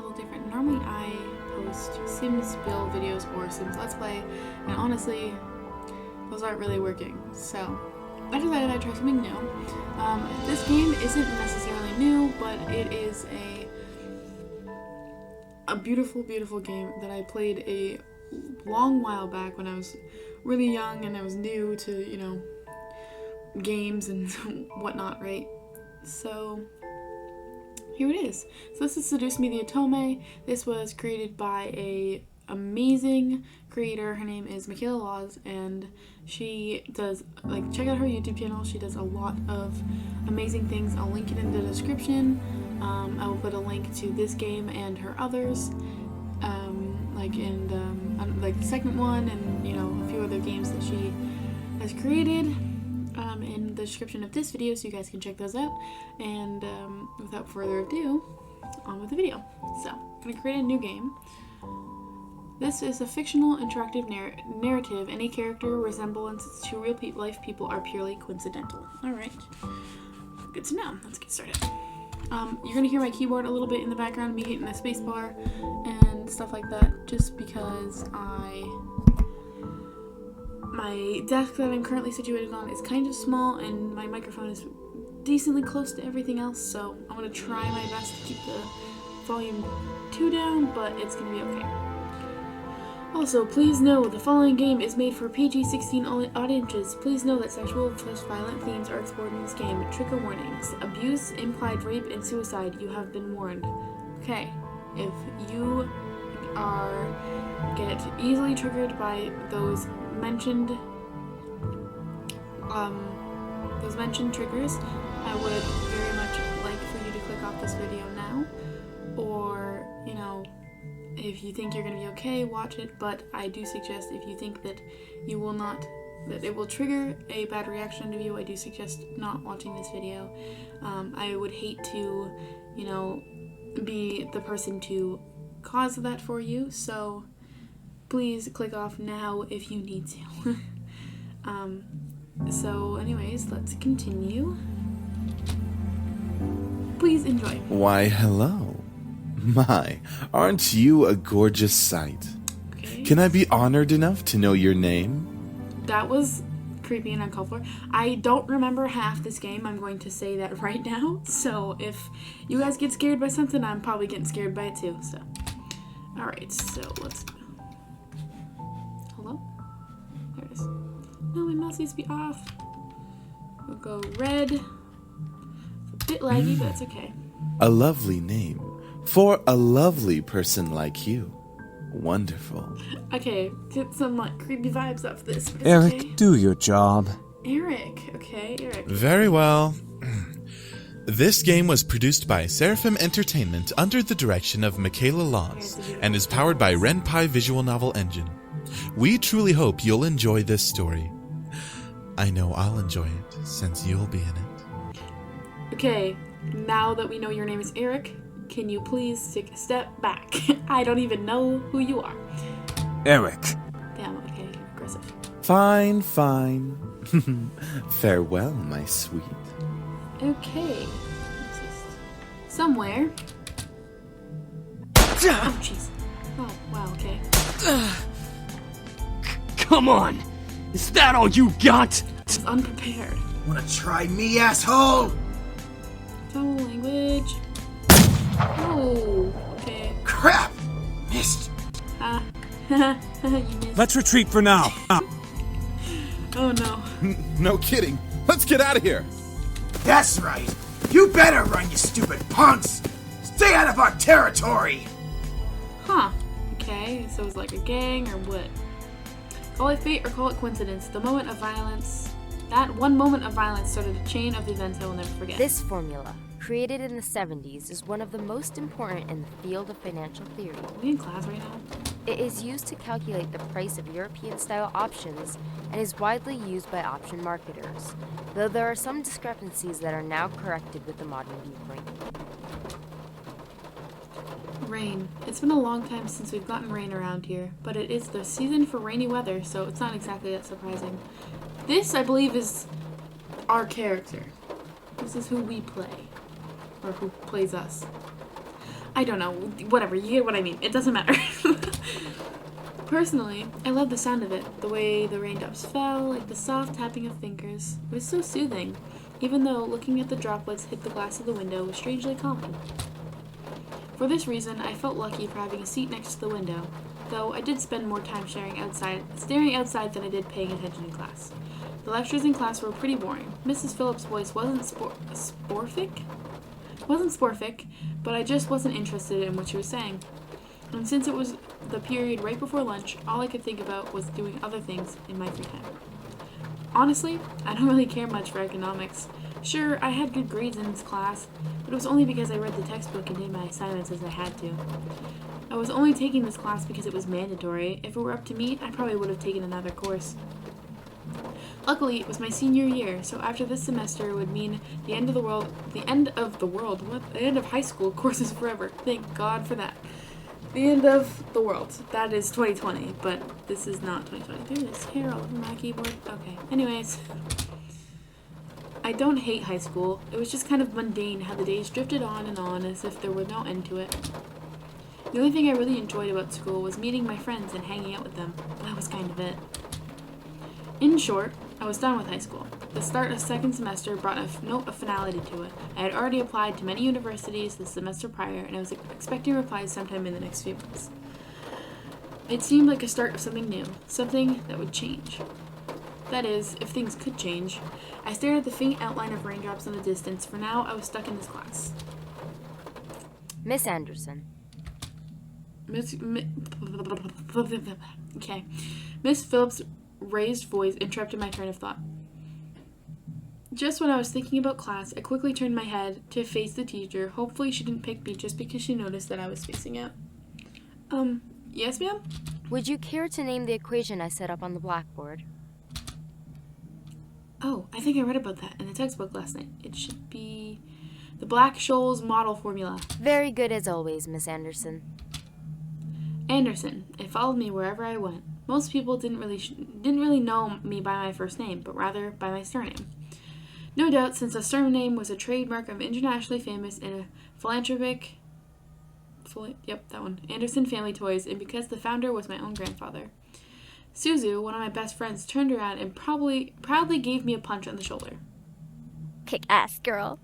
little different. Normally I post Sims build videos or Sims Let's Play, and honestly, those aren't really working. So I decided I'd try something new. This game isn't necessarily new, but it is a beautiful, beautiful game that I played a long while back when I was really young and I was new to, you know, games and whatnot, right? So here it is. So this is Seduce Me the Otome. This was created by a amazing creator. Her name is Michaela Laws, and she does, like, check out her YouTube channel. She does a lot of amazing things. I'll link it in the description. I will put a link to this game and her others, like the second one, and you know, a few other games that she has created in the description of this video, so you guys can check those out. And without further ado, on with the video. So I'm gonna create a new game. This is a fictional interactive narrative. Any character resemblances to real life people are purely coincidental. Alright, good to know. Let's get started. You're gonna hear my keyboard a little bit in the background, me hitting the space bar and stuff like that, just because my desk that I'm currently situated on is kind of small and my microphone is decently close to everything else, so I'm gonna try my best to keep the volume 2 down, but it's gonna be okay. Also, please know the following game is made for PG-16 audiences. Please know that sexual / violent themes are explored in this game. Trigger warnings. Abuse, implied rape, and suicide. You have been warned. Okay, if you get easily triggered by those mentioned triggers, I would very much like for you to click off this video now, or, you know, if you think you're going to be okay, watch it, but I do suggest if you think that you will not, that it will trigger a bad reaction to you, I do suggest not watching this video. I would hate to, you know, be the person to cause that for you, so please click off now if you need to. So anyways, let's continue. Please enjoy. Why, hello. My, aren't you a gorgeous sight? Okay. Can I be honored enough to know your name? That was creepy and uncalled for. I don't remember half this game, I'm going to say that right now. So if you guys get scared by something, I'm probably getting scared by it too. So, alright, so let's go. Hello? There it is. No, my mouse needs to be off. We'll go red. It's a bit laggy, but it's okay. A lovely name. For a lovely person like you. Wonderful. Okay, get some like creepy vibes off this. But it's Eric, okay. do your job. Eric, okay, Eric. Very well. This game was produced by Seraphim Entertainment under the direction of Michaela Laws and is powered by Ren'Py Visual Novel Engine. We truly hope you'll enjoy this story. I know I'll enjoy it since you'll be in it. Okay, now that we know your name is Eric, can you please take a step back? I don't even know who you are. Eric. Damn, okay, aggressive. Fine, fine. Farewell, my sweet. Okay. Somewhere. Oh, jeez. Oh, wow, okay. Come on! Is that all you got? I was unprepared. Wanna try me, asshole? Foul language. Oh, okay. Crap! Missed. Ha. You missed. Let's retreat for now. Oh, no. No kidding. Let's get out of here. That's right. You better run, you stupid punks! Stay out of our territory! Huh. Okay, so it's like a gang or what? Call it fate or call it coincidence. The moment of violence, that one moment of violence started a chain of events I will never forget. This formula, created in the 70s, is one of the most important in the field of financial theory. Are we in class right now? It is used to calculate the price of European-style options and is widely used by option marketers, though there are some discrepancies that are now corrected with the modern viewpoint. Rain. It's been a long time since we've gotten rain around here, but it is the season for rainy weather, so it's not exactly that surprising. This, I believe, is our character. This is who we play. Or who plays us. I don't know. Whatever. You get what I mean. It doesn't matter. Personally, I love the sound of it. The way the raindrops fell, like the soft tapping of fingers. It was so soothing, even though looking at the droplets hit the glass of the window was strangely calming. For this reason, I felt lucky for having a seat next to the window, though I did spend more time staring outside than I did paying attention in class. The lectures in class were pretty boring. Mrs. Phillips' voice wasn't sporfic, but I just wasn't interested in what she was saying. And since it was the period right before lunch, all I could think about was doing other things in my free time. Honestly, I don't really care much for economics. Sure, I had good grades in this class, but it was only because I read the textbook and did my assignments as I had to. I was only taking this class because it was mandatory. If it were up to me, I probably would have taken another course. Luckily, it was my senior year, so after this semester would mean the end of high school courses forever. Thank God for that. The end of the world. That is 2020, but this is not 2022. There's hair all over my keyboard. Okay, anyways. I don't hate high school. It was just kind of mundane how the days drifted on and on as if there were no end to it. The only thing I really enjoyed about school was meeting my friends and hanging out with them. That was kind of it. In short, I was done with high school. The start of second semester brought a note of finality to it. I had already applied to many universities the semester prior, and I was expecting replies sometime in the next few months. It seemed like a start of something new, something that would change. That is, if things could change. I stared at the faint outline of raindrops in the distance. For now, I was stuck in this class. Miss Anderson. Okay. Miss Phillips' raised voice interrupted my train of thought. Just when I was thinking about class, I quickly turned my head to face the teacher. Hopefully she didn't pick me just because she noticed that I was facing out. Yes, ma'am? Would you care to name the equation I set up on the blackboard? Oh, I think I read about that in the textbook last night. It should be the Black-Scholes model formula. Very good as always, Miss Anderson. Anderson. It followed me wherever I went. Most people didn't really know me by my first name, but rather by my surname. No doubt, since a surname was a trademark of internationally famous and philanthropic, Anderson Family Toys, and because the founder was my own grandfather. Suzu, one of my best friends, turned around and proudly gave me a punch on the shoulder. Kick ass, girl.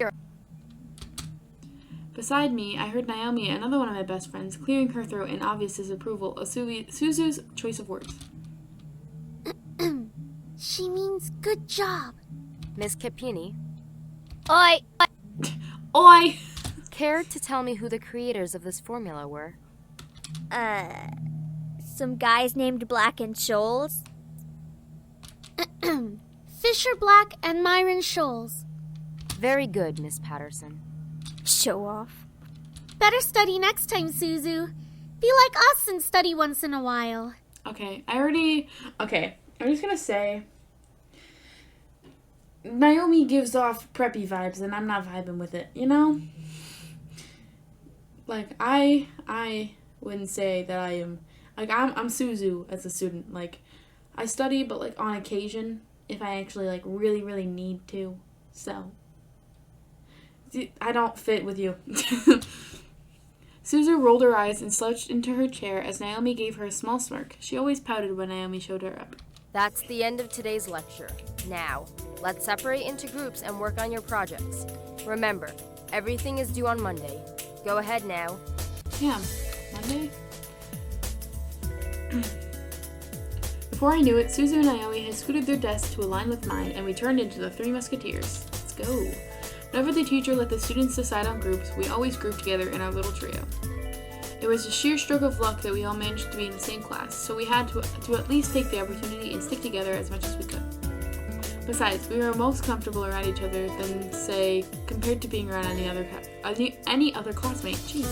Beside me, I heard Naomi, another one of my best friends, clearing her throat in obvious disapproval of Suzu's choice of words. She means good job. Miss Capini. Oi! Oi! Care to tell me who the creators of this formula were? Some guys named Black and Scholes. Fisher Black and Myron Scholes. Very good, Miss Patterson. Show off. Better study next time, Suzu. Be like us and study once in a while. Okay, I'm just gonna say, Naomi gives off preppy vibes, and I'm not vibing with it, you know? Like, I wouldn't say that I am, like, I'm Suzu as a student. Like, I study, but, like, on occasion, if I actually, like, really, really need to, so. I don't fit with you. Suzu rolled her eyes and slouched into her chair as Naomi gave her a small smirk. She always pouted when Naomi showed her up. That's the end of today's lecture. Now, let's separate into groups and work on your projects. Remember, everything is due on Monday. Go ahead now. Yeah, Monday? Before I knew it, Suzu and Naomi had scooted their desks to align with mine, and we turned into the Three Musketeers. Let's go. Whenever the teacher let the students decide on groups, we always grouped together in our little trio. It was a sheer stroke of luck that we all managed to be in the same class, so we had to at least take the opportunity and stick together as much as we could. Besides, we were most comfortable around each other than, say, compared to being around any other classmate. Jeez.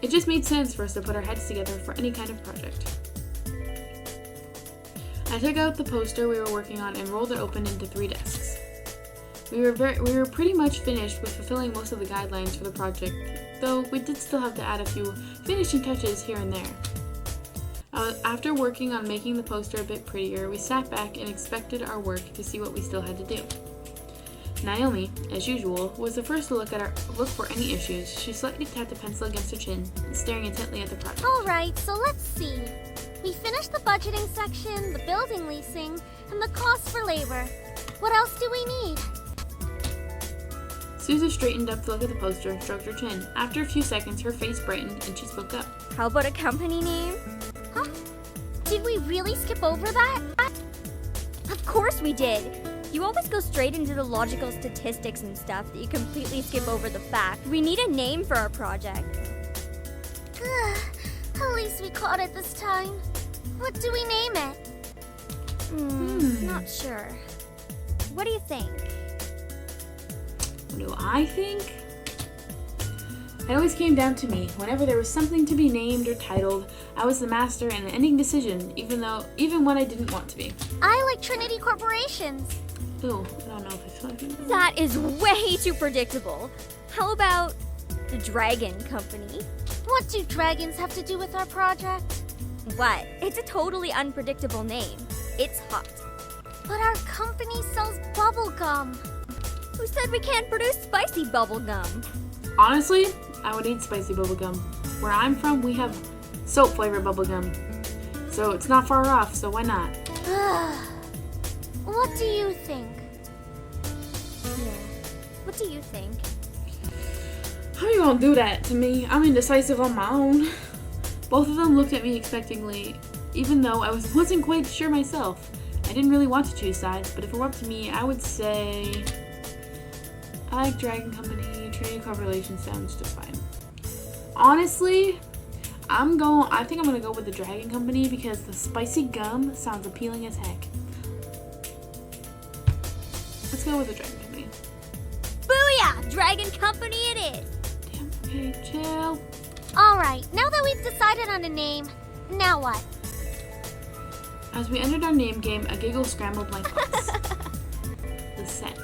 It just made sense for us to put our heads together for any kind of project. I took out the poster we were working on and rolled it open into 3 desks. We were pretty much finished with fulfilling most of the guidelines for the project, though we did still have to add a few finishing touches here and there. After working on making the poster a bit prettier, we sat back and inspected our work to see what we still had to do. Naomi, as usual, was the first to look for any issues. She slightly tapped a pencil against her chin, staring intently at the project. Alright, so let's see. We finished the budgeting section, the building leasing, and the cost for labor. What else do we need? Suzu straightened up to look at the poster and stroked her chin. After a few seconds, her face brightened and she spoke up. How about a company name? Huh? Did we really skip over that? Of course we did. You always go straight into the logical statistics and stuff that you completely skip over the fact. We need a name for our project. Ugh, at least we caught it this time. What do we name it? Not sure. What do you think? What do I think? It always came down to me. Whenever there was something to be named or titled, I was the master in any decision, even when I didn't want to be. I like Trinity Corporations. Ooh, I don't know if I feel like it. That is way too predictable. How about the Dragon Company? What do dragons have to do with our project? What? It's a totally unpredictable name. It's hot. But our company sells bubble gum. Who said we can't produce spicy bubblegum? Honestly, I would eat spicy bubblegum. Where I'm from, we have soap flavored bubblegum. So it's not far off, so why not? What do you think? Yeah. What do you think? How you gonna do that to me? I'm indecisive on my own. Both of them looked at me expectingly, even though I wasn't quite sure myself. I didn't really want to choose sides, but if it were up to me, I would say I like Dragon Company. Trinity Corporation sounds just fine. Honestly, I think I'm gonna go with the Dragon Company because the spicy gum sounds appealing as heck. Let's go with the Dragon Company. Booyah! Dragon Company it is! Damn, okay, chill. Alright, now that we've decided on a name, now what? As we entered our name game, a giggle scrambled my thoughts. Lisette.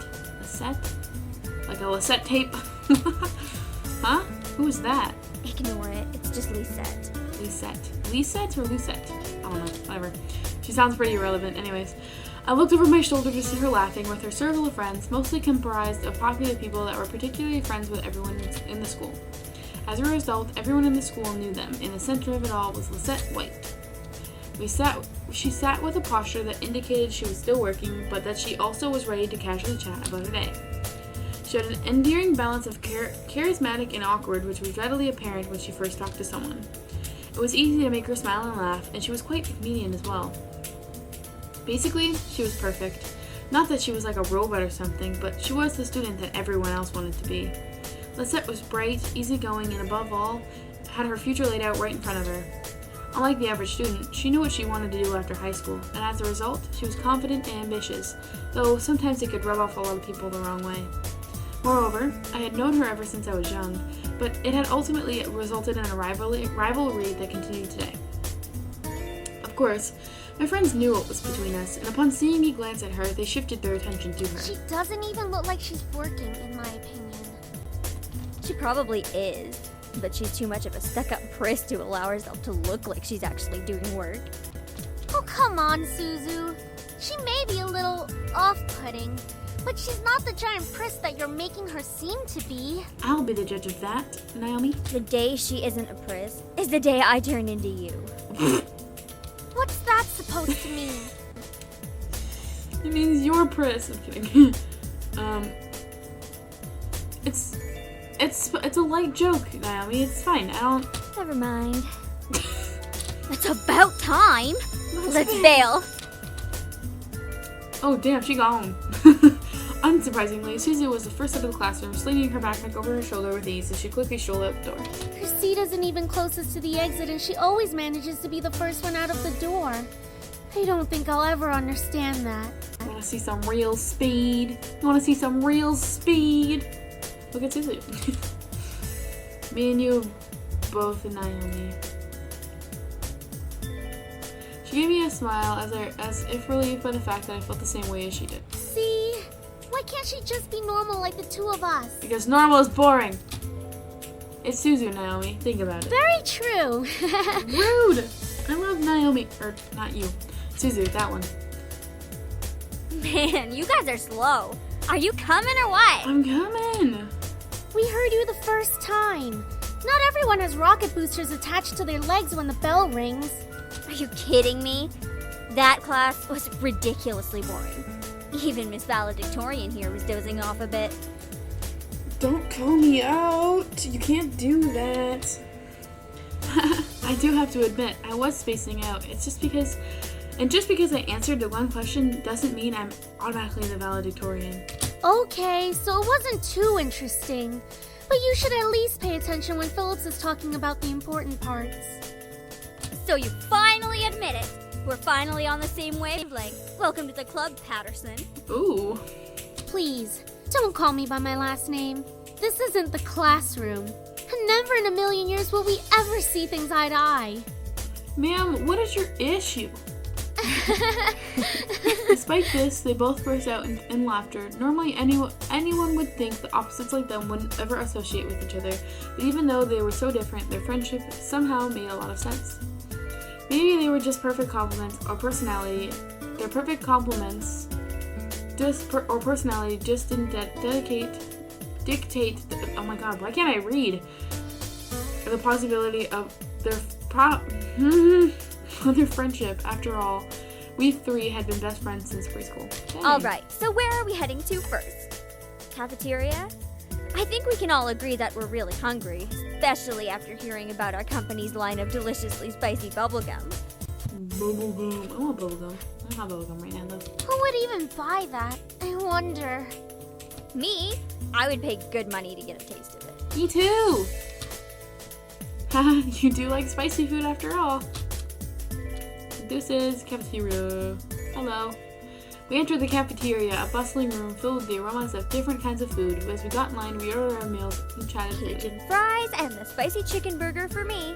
Like a Lisette tape? Huh? Who is that? Ignore it. It's just Lisette. Lisette or Lucette? I don't know. Whatever. She sounds pretty irrelevant. Anyways, I looked over my shoulder to see her laughing with her circle of friends, mostly comprised of popular people that were particularly friends with everyone in the school. As a result, everyone in the school knew them. In the center of it all was Lisette White. She sat with a posture that indicated she was still working, but that she also was ready to casually chat about her day. She had an endearing balance of charismatic and awkward, which was readily apparent when she first talked to someone. It was easy to make her smile and laugh, and she was quite comedian as well. Basically, she was perfect. Not that she was like a robot or something, but she was the student that everyone else wanted to be. Lisette was bright, easygoing, and above all, had her future laid out right in front of her. Unlike the average student, she knew what she wanted to do after high school, and as a result, she was confident and ambitious, though sometimes it could rub off a lot of people the wrong way. Moreover, I had known her ever since I was young, but it had ultimately resulted in a rivalry that continued today. Of course, my friends knew what was between us, and upon seeing me glance at her, they shifted their attention to her. She doesn't even look like she's working, in my opinion. She probably is, but she's too much of a stuck-up priss to allow herself to look like she's actually doing work. Oh, come on, Suzu. She may be a little off-putting, but she's not the giant priss that you're making her seem to be. I'll be the judge of that, Naomi. The day she isn't a priss is the day I turn into you. What's that supposed to mean? It means you're priss. I'm kidding. It's a light joke, Naomi. It's fine. Never mind. It's about time. Let's bail. Oh, damn, she gone. Unsurprisingly, Suzu was the first out of the classroom, slinging her backpack over her shoulder with ease as she quickly strolled out the door. Her seat isn't even closest to the exit, and she always manages to be the first one out of the door. I don't think I'll ever understand that. You wanna see some real speed? Look at Suzu. Me and you both and Naomi. She gave me a smile as if relieved by the fact that I felt the same way as she did. See? Why can't she just be normal like the two of us? Because normal is boring. It's Suzu, Naomi. Think about it. Very true. Rude! I love Naomi. Or, not you. Suzu, that one. Man, you guys are slow. Are you coming or what? I'm coming. We heard you the first time. Not everyone has rocket boosters attached to their legs when the bell rings. Are you kidding me? That class was ridiculously boring. Even Miss Valedictorian here was dozing off a bit. Don't call me out. You can't do that. I do have to admit, I was spacing out. It's just because I answered the one question doesn't mean I'm automatically the valedictorian. Okay, so it wasn't too interesting. But you should at least pay attention when Phillips is talking about the important parts. So you finally admit it. We're finally on the same wavelength. Welcome to the club, Patterson. Ooh. Please, don't call me by my last name. This isn't the classroom. And never in a million years will we ever see things eye to eye. Ma'am, what is your issue? Despite this, they both burst out in laughter. Normally, anyone would think the opposites like them wouldn't ever associate with each other, but even though they were so different, their friendship somehow made a lot of sense. Maybe they were just perfect complements, or personality. Their perfect complements, or personality, just didn't dictate. Oh my God, why can't I read? The possibility of their their friendship. After all, we three had been best friends since preschool. Dang. Alright, so where are we heading to first? Cafeteria? I think we can all agree that we're really hungry, especially after hearing about our company's line of deliciously spicy bubblegum. Bubblegum. I want bubblegum. I don't have bubblegum right now though. Who would even buy that? I wonder. Me? I would pay good money to get a taste of it. Me too! Haha, you do like spicy food after all. This is cafeteria. Hello. We entered the cafeteria, a bustling room filled with the aromas of different kinds of food. As we got in line, we ordered our meals and chatted. Cajun fries and the spicy chicken burger for me.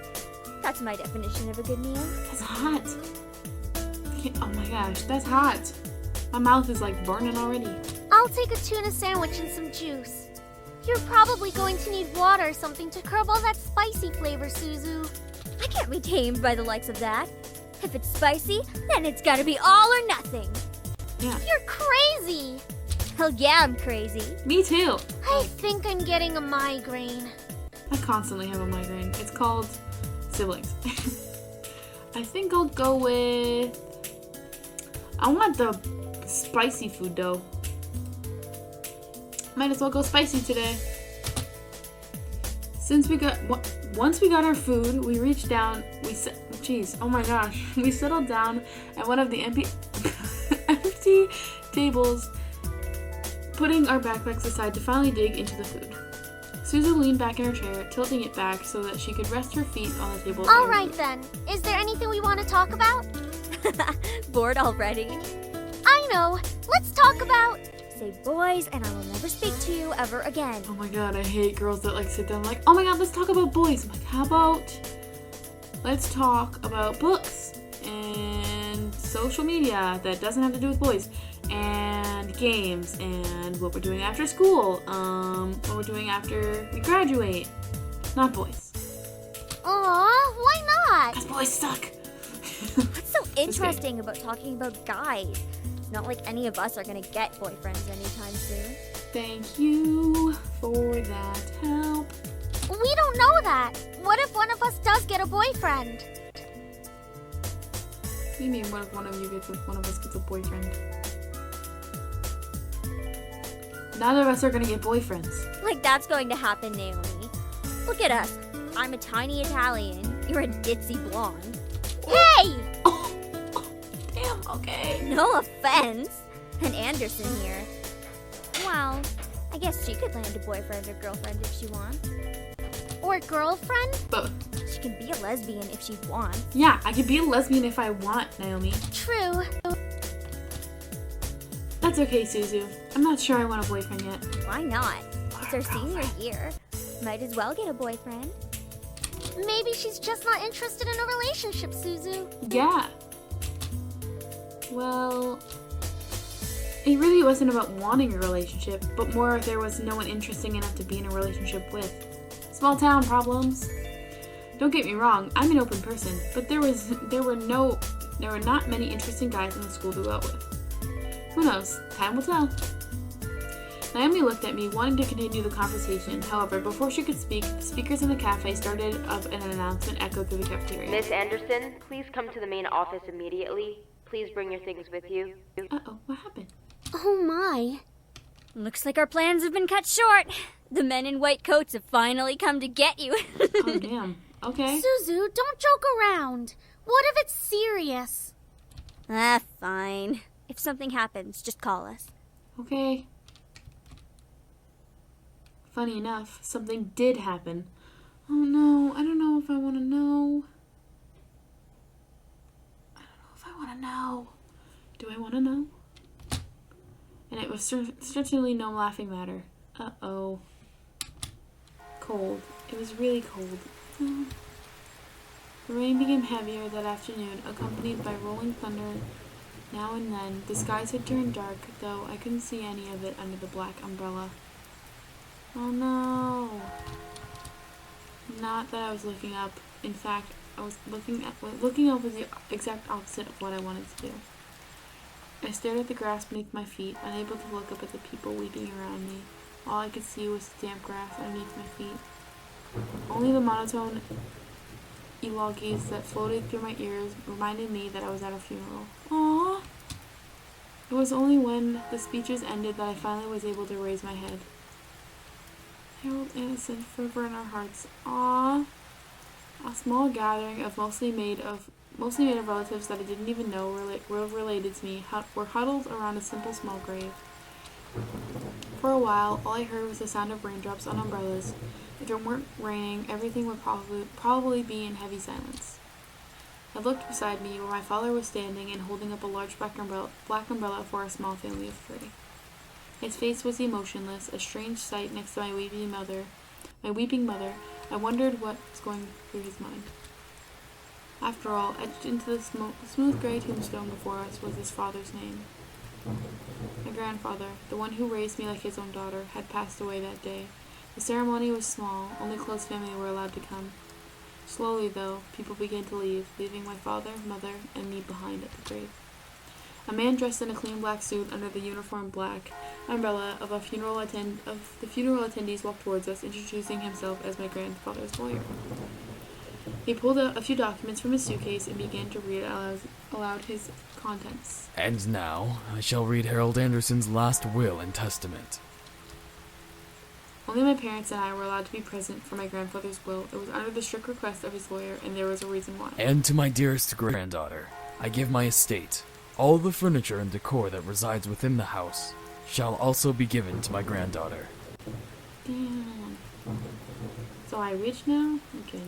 That's my definition of a good meal. That's hot. Oh my gosh, that's hot. My mouth is like burning already. I'll take a tuna sandwich and some juice. You're probably going to need water or something to curb all that spicy flavor, Suzu. I can't be tamed by the likes of that. If it's spicy, then it's gotta be all or nothing. Yeah. You're crazy! Hell yeah, I'm crazy. Me too. I think I'm getting a migraine. I constantly have a migraine. It's called siblings. I think I'll go with... I want the spicy food though. Might as well go spicy today. Once we got our food, we reached down, oh my gosh. We settled down at one of the empty tables, putting our backpacks aside to finally dig into the food. Suzu leaned back in her chair, tilting it back so that she could rest her feet on the table. Alright then, is there anything we want to talk about? Bored already? I know, let's talk about... Say boys and I will never speak to you ever again. Oh my god, I hate girls that like sit down like, oh my god, let's talk about boys. I'm like, how about let's talk about books and social media that doesn't have to do with boys and games and what we're doing after school, what we're doing after we graduate. Not boys. Aw, why not? Because boys suck. What's so interesting about talking about guys? It's not like any of us are gonna get boyfriends anytime soon. Thank you for that help. We don't know that. What if one of us does get a boyfriend? What do you mean, what if one of us gets a boyfriend? Neither of us are gonna get boyfriends. Like that's going to happen, Naomi. Look at us. I'm a tiny Italian. You're a ditzy blonde. Hey! Oh, damn, okay. No offense. And Anderson here. Well, I guess she could land a boyfriend or girlfriend if she wants. Or girlfriend? Both. She can be a lesbian if she wants. Yeah, I could be a lesbian if I want, Naomi. True. That's okay, Suzu. I'm not sure I want a boyfriend yet. Why not? It's our senior year. Might as well get a boyfriend. Maybe she's just not interested in a relationship, Suzu. Yeah. Well, it really wasn't about wanting a relationship, but more if there was no one interesting enough to be in a relationship with. Small town problems. Don't get me wrong, I'm an open person, but there were not many interesting guys in the school to go out with. Who knows? Time will tell. Naomi looked at me, wanting to continue the conversation. However, before she could speak, the speakers in the cafe started up and an announcement echoed through the cafeteria. Miss Anderson, please come to the main office immediately. Please bring your things with you. Uh-oh, what happened? Oh my. Looks like our plans have been cut short. The men in white coats have finally come to get you. Oh, damn. Okay. Suzu, don't joke around. What if it's serious? Fine. If something happens, just call us. Okay. Funny enough, something did happen. Oh no, I don't know if I want to know. I don't know if I want to know. Do I want to know? And it was certainly no laughing matter. Uh-oh. Cold. It was really cold. Oh. The rain became heavier that afternoon, accompanied by rolling thunder. Now and then, the skies had turned dark, though I couldn't see any of it under the black umbrella. Oh no! Not that I was looking up. In fact, I was looking up was the exact opposite of what I wanted to do. I stared at the grass beneath my feet, unable to look up at the people weeping around me. All I could see was the damp grass underneath my feet. Only the monotone eulogies that floated through my ears reminded me that I was at a funeral. Aww! It was only when the speeches ended that I finally was able to raise my head. Harold Anderson, forever in our hearts. Aww. A small gathering of mostly made of relatives that I didn't even know were related to me were huddled around a simple small grave. For a while, all I heard was the sound of raindrops on umbrellas. If it weren't raining, everything would probably be in heavy silence. I looked beside me where my father was standing and holding up a large black umbrella for a small family of 3. His face was emotionless, a strange sight next to my weeping mother. I wondered what was going through his mind. After all, etched into the smooth gray tombstone before us was his father's name. My grandfather, the one who raised me like his own daughter, had passed away that day. The ceremony was small, only close family were allowed to come. Slowly, though, people began to leave, leaving my father, mother, and me behind at the grave. A man dressed in a clean black suit under the uniform black umbrella of the funeral attendees walked towards us, introducing himself as my grandfather's lawyer. He pulled out a few documents from his suitcase and began to read aloud his contents. And now, I shall read Harold Anderson's last will and testament. Only my parents and I were allowed to be present for my grandfather's will. It was under the strict request of his lawyer, and there was a reason why. And to my dearest granddaughter, I give my estate. All the furniture and decor that resides within the house shall also be given to my granddaughter. Damn. So I rich now? Okay.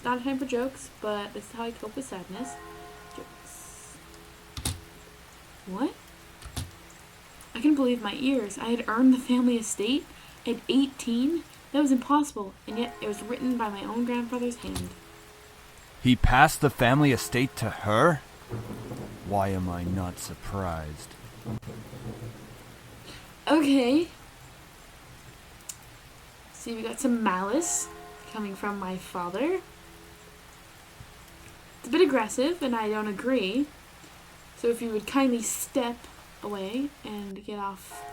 Not time for jokes, but this is how I cope with sadness. Jokes. What? I couldn't believe my ears. I had earned the family estate at 18? That was impossible, and yet it was written by my own grandfather's hand. He passed the family estate to her? Why am I not surprised? Okay. See, we got some malice coming from my father. It's a bit aggressive, and I don't agree. So if you would kindly step away and get off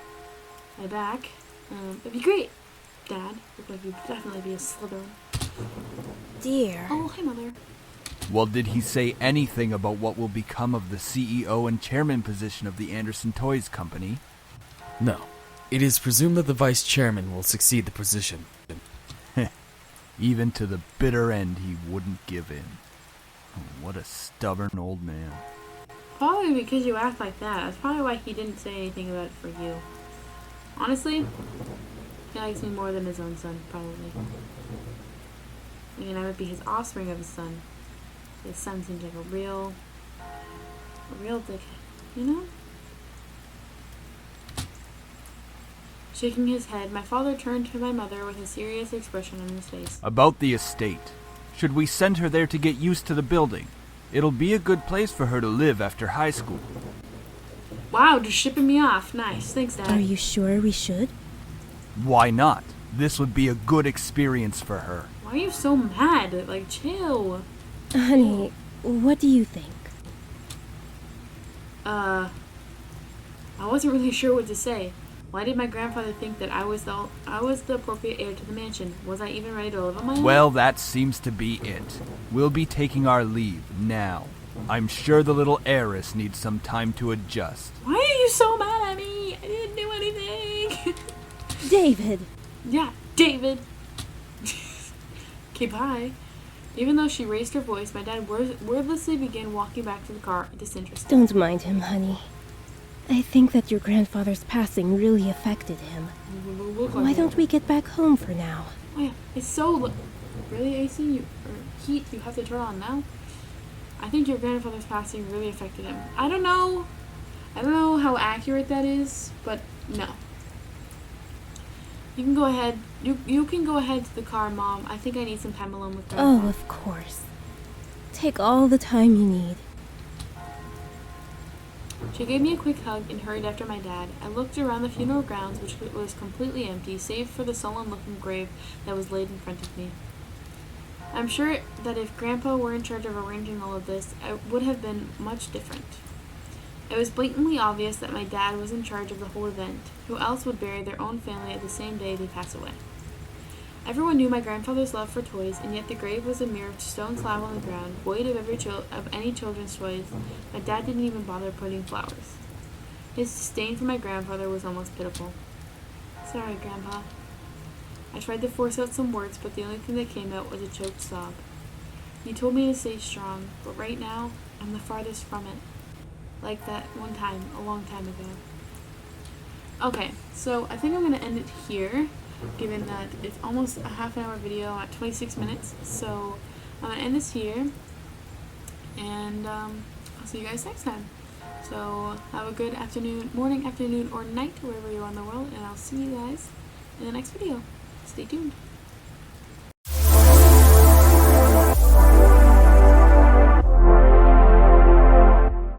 my back, that'd be great, Dad. Look like you'd definitely be a Slytherin. Dear. Oh, hi, Mother. Well, did he say anything about what will become of the CEO and chairman position of the Anderson Toys Company? No. It is presumed that the vice chairman will succeed the position. Even to the bitter end, he wouldn't give in. Oh, what a stubborn old man. Probably because you act like that. That's probably why he didn't say anything about it for you. Honestly, he likes me more than his own son, probably. I mean, I would be his offspring of his son. His son seems like a real dickhead, you know? Shaking his head, my father turned to my mother with a serious expression on his face. About the estate. Should we send her there to get used to the building? It'll be a good place for her to live after high school. Wow, just shipping me off. Nice. Thanks, Dad. Are you sure we should? Why not? This would be a good experience for her. Why are you so mad? Like, chill. Honey, what do you think? I wasn't really sure what to say. Why did my grandfather think that I was the appropriate heir to the mansion? Was I even ready to live on my own? Well, that seems to be it. We'll be taking our leave now. I'm sure the little heiress needs some time to adjust. Why are you so mad at me? I didn't do anything. David! Yeah, David. Okay, bye. Even though she raised her voice, my dad wordlessly began walking back to the car, disinterested. Don't mind him, honey. I think that your grandfather's passing really affected him. Why don't we get back home for now? Oh yeah, it's so... Really, AC? Or heat you have to turn on now? I think your grandfather's passing really affected him. I don't know how accurate that is, but no. You can go ahead. You can go ahead to the car, Mom. I think I need some time alone with Grandpa. Oh, of course. Take all the time you need. She gave me a quick hug and hurried after my dad. I looked around the funeral grounds, which was completely empty, save for the sullen-looking grave that was laid in front of me. I'm sure that if Grandpa were in charge of arranging all of this, it would have been much different. It was blatantly obvious that my dad was in charge of the whole event. Who else would bury their own family at the same day they pass away? Everyone knew my grandfather's love for toys, and yet the grave was a mere stone slab on the ground, void of any children's toys. My dad didn't even bother putting flowers. His disdain for my grandfather was almost pitiful. Sorry, Grandpa. I tried to force out some words, but the only thing that came out was a choked sob. You told me to stay strong, but right now, I'm the farthest from it. Like that one time, a long time ago. Okay, so I think I'm going to end it here, given that it's almost a half-an-hour video at 26 minutes. So I'm going to end this here, and I'll see you guys next time. So have a good morning, afternoon, or night, wherever you are in the world, and I'll see you guys in the next video. Stay tuned.